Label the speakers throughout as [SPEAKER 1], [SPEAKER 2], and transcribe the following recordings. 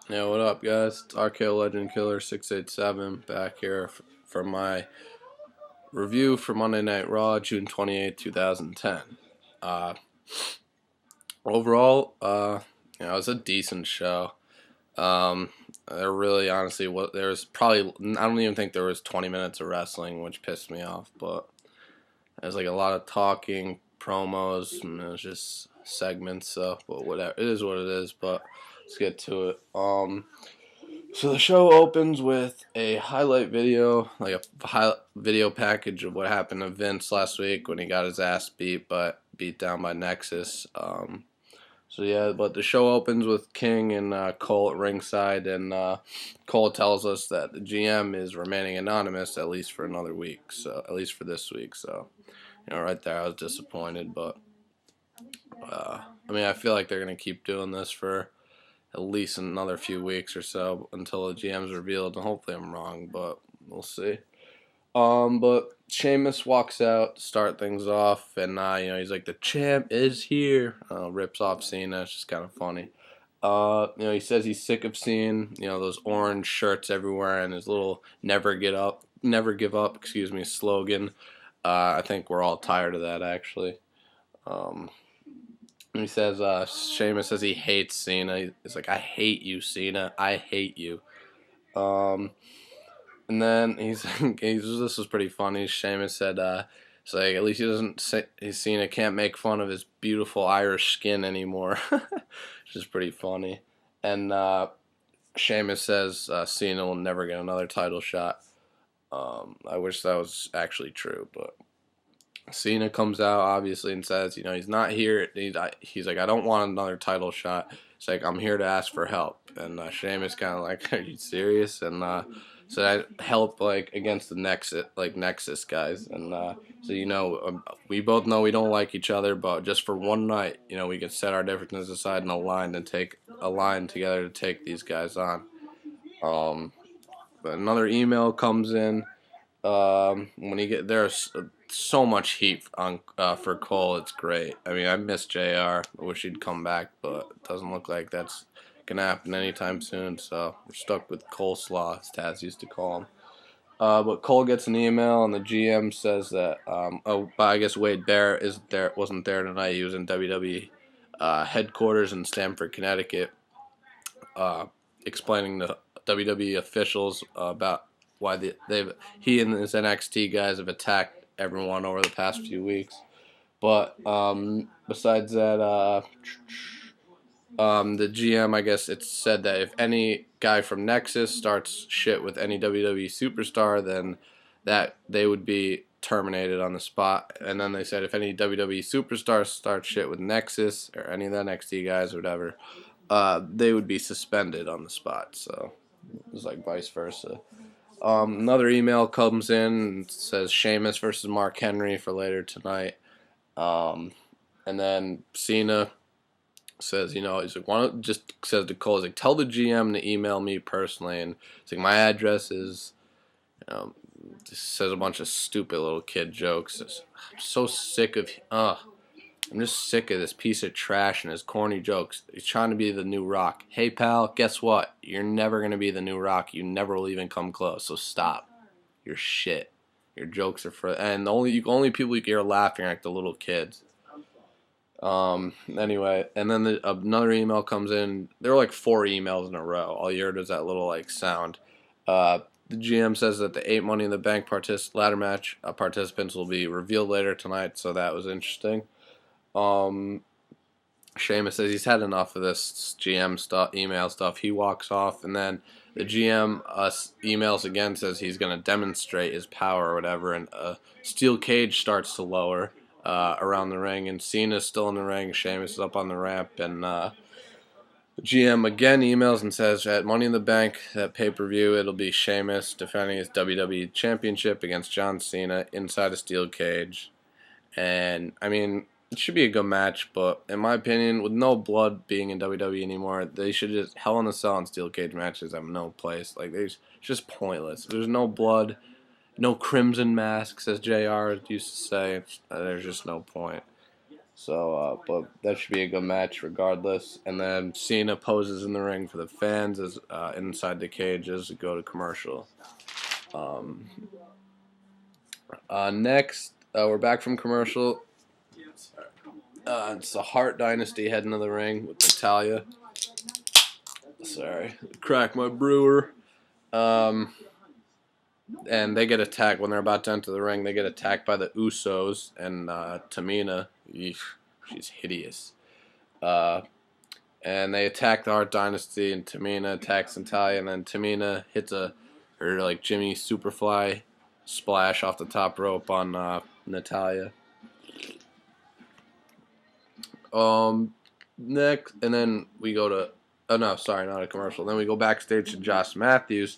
[SPEAKER 1] Yeah, what up, guys? It's RKO Legend Killer 687 back here for my review for Monday Night Raw, June 28, 2010. Uh, overall, it was a decent show. Um, there really, honestly, there was probably, I don't even think there was 20 minutes of wrestling, which pissed me off, but there's like a lot of talking, promos, and it was just segments, so, but whatever. It is what it is, but let's get to it. So the show opens with a highlight video, like a video package of what happened to Vince last week when he got his ass beat down by Nexus. So yeah, but the show opens with King and Cole at ringside, and Cole tells us that the GM is remaining anonymous at least for another week. So at least for this week. So right there, I was disappointed, but I feel like they're gonna keep doing this for at least another few weeks or so until the GM's revealed, and hopefully I'm wrong, but we'll see. But Sheamus walks out to start things off, and he's like, "The champ is here." Rips off Cena. It's just kind of funny. He says he's sick of seeing those orange shirts everywhere and his little "never give up," slogan. I think we're all tired of that, actually. He says, Sheamus says he hates Cena. He's like, "I hate you, Cena. I hate you." And then this was pretty funny. Sheamus said, it's like, at least he doesn't say, Cena can't make fun of his beautiful Irish skin anymore. Which is pretty funny. And Sheamus says Cena will never get another title shot. I wish that was actually true, but Cena comes out obviously and says, he's not here. He's like, "I don't want another title shot." It's like, "I'm here to ask for help." And Sheamus kind of like, "Are you serious?" And so I help like against the Nexus guys. And so we both know we don't like each other, but just for one night, we can set our differences aside and align together to take these guys on. But another email comes in. There's so much heat on for Cole. It's great. I miss JR. I wish he'd come back, but it doesn't look like that's gonna happen anytime soon. So we're stuck with Coleslaw, as Taz used to call him. But Cole gets an email, and the GM says that but I guess Wade Barrett wasn't there tonight. He was in WWE headquarters in Stamford, Connecticut, explaining to WWE officials about why he and his NXT guys have attacked everyone over the past few weeks. But besides that, the GM, I guess it's said that if any guy from Nexus starts shit with any WWE superstar, then that they would be terminated on the spot. And then they said if any WWE superstar starts shit with Nexus or any of the NXT guys or whatever, they would be suspended on the spot. So it was like vice versa. Another email comes in and says Sheamus versus Mark Henry for later tonight. And then Cena says, he's like, just says to Cole, he's like, "Tell the GM to email me personally." And it's like, my address is, just says a bunch of stupid little kid jokes. I'm so sick of, I'm just sick of this piece of trash and his corny jokes. He's trying to be the new Rock. Hey, pal, guess what? You're never going to be the new Rock. You never will even come close, so stop. You're shit. Your jokes are and the only people you hear laughing are like the little kids. Anyway, and then another email comes in. There were like 4 emails in a row. All you heard was that little like sound. The GM says that the 8 Money in the Bank ladder match participants will be revealed later tonight, so that was interesting. Sheamus says he's had enough of this GM email stuff. He walks off, and then the GM emails again, says he's going to demonstrate his power or whatever, and a steel cage starts to lower around the ring, and Cena's still in the ring. Sheamus is up on the ramp, and the GM again emails and says at Money in the Bank, that pay-per-view, it'll be Sheamus defending his WWE Championship against John Cena inside a steel cage. And it should be a good match, but in my opinion, with no blood being in WWE anymore, they should just Hell in a Cell and steel cage matches have no place. Like, it's just pointless. There's no blood, no crimson masks, as JR used to say. There's just no point. So, but that should be a good match regardless. And then Cena poses in the ring for the fans as inside the cage as we go to commercial. Um, next, we're back from commercial. It's the Hart Dynasty heading to the ring with Natalya. Sorry, crack my brewer. And they get attacked when they're about to enter the ring. They get attacked by the Usos and Tamina. Eesh, she's hideous. And they attack the Hart Dynasty, and Tamina attacks Natalya, and then Tamina hits her like Jimmy Superfly splash off the top rope on Natalya. Next, and then we go to not a commercial. Then we go backstage to Josh Matthews,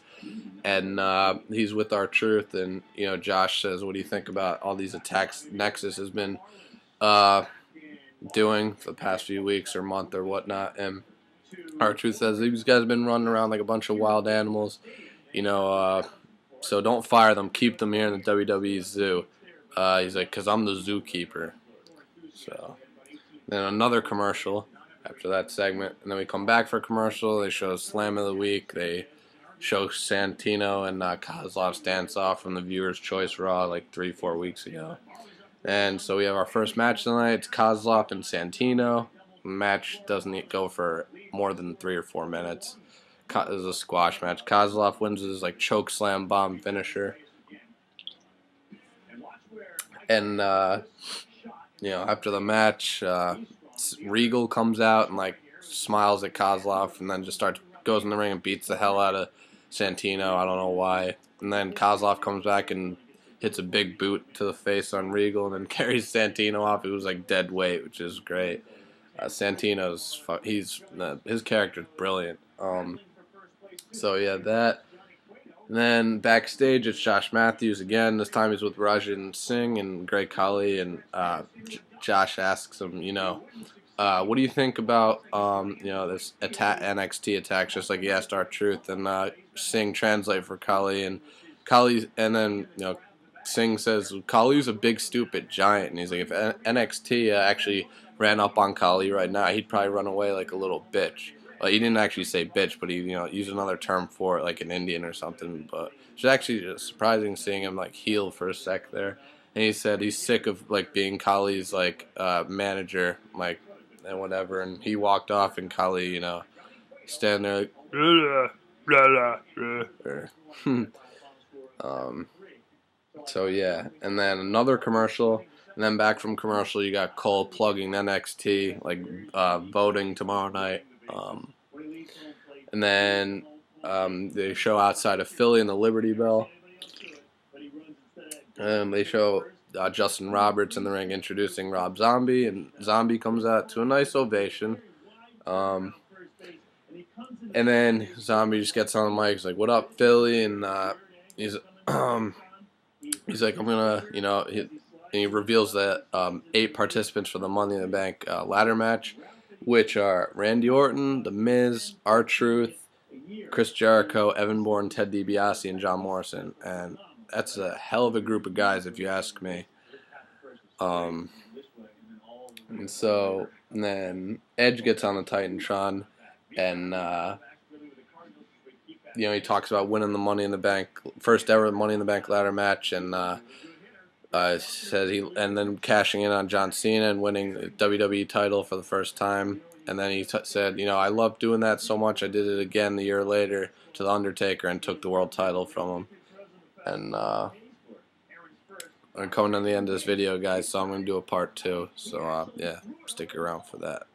[SPEAKER 1] and he's with R-Truth, and Josh says, "What do you think about all these attacks Nexus has been doing for the past few weeks or month or whatnot?" And R-Truth says, "These guys have been running around like a bunch of wild animals, so don't fire them. Keep them here in the WWE Zoo." He's like, "'Cause I'm the zookeeper." So then another commercial after that segment, and then we come back for a commercial. They show Slam of the Week. They show Santino and Kozlov's dance-off from the Viewer's Choice Raw like 3-4 weeks ago. And so we have our first match tonight. It's Kozlov and Santino. The match doesn't go for more than 3 or 4 minutes. It was a squash match. Kozlov wins with his like choke slam bomb finisher. And after the match, Regal comes out and like smiles at Kozlov, and then just goes in the ring and beats the hell out of Santino. I don't know why. And then Kozlov comes back and hits a big boot to the face on Regal, and then carries Santino off. It was like dead weight, which is great. Santino's his character's brilliant. So yeah, that. And then backstage, it's Josh Matthews again. This time he's with Rajan Singh and Great Khali, and Josh asks him, what do you think about this NXT attack? Just like he asked R-Truth, and Singh translate for Khali, and then Singh says Khali's a big stupid giant, and he's like, if NXT actually ran up on Khali right now, he'd probably run away like a little bitch. Well, he didn't actually say bitch, but he used another term for it, like an Indian or something. But it's actually just surprising seeing him like heel for a sec there. And he said he's sick of like being Khali's like manager, like and whatever. And he walked off, and Khali, standing there like blah, blah, blah. So yeah, and then another commercial, and then back from commercial, you got Cole plugging NXT, like voting tomorrow night. And then they show outside of Philly in the Liberty Bell. And they show Justin Roberts in the ring introducing Rob Zombie, and Zombie comes out to a nice ovation. And then Zombie just gets on the mic. He's like, "What up, Philly?" And he's like, "I'm gonna," he reveals that 8 participants for the Money in the Bank ladder match, which are Randy Orton, The Miz, R-Truth, Chris Jericho, Evan Bourne, Ted DiBiase, and John Morrison. And that's a hell of a group of guys, if you ask me. And then Edge gets on the Titantron, and he talks about winning the Money in the Bank, first ever Money in the Bank ladder match, and said and then cashing in on John Cena and winning the WWE title for the first time. And then he said, I love doing that so much, I did it again the year later to The Undertaker and took the world title from him. And I'm coming to the end of this video, guys, so I'm going to do a part 2. So, yeah, stick around for that.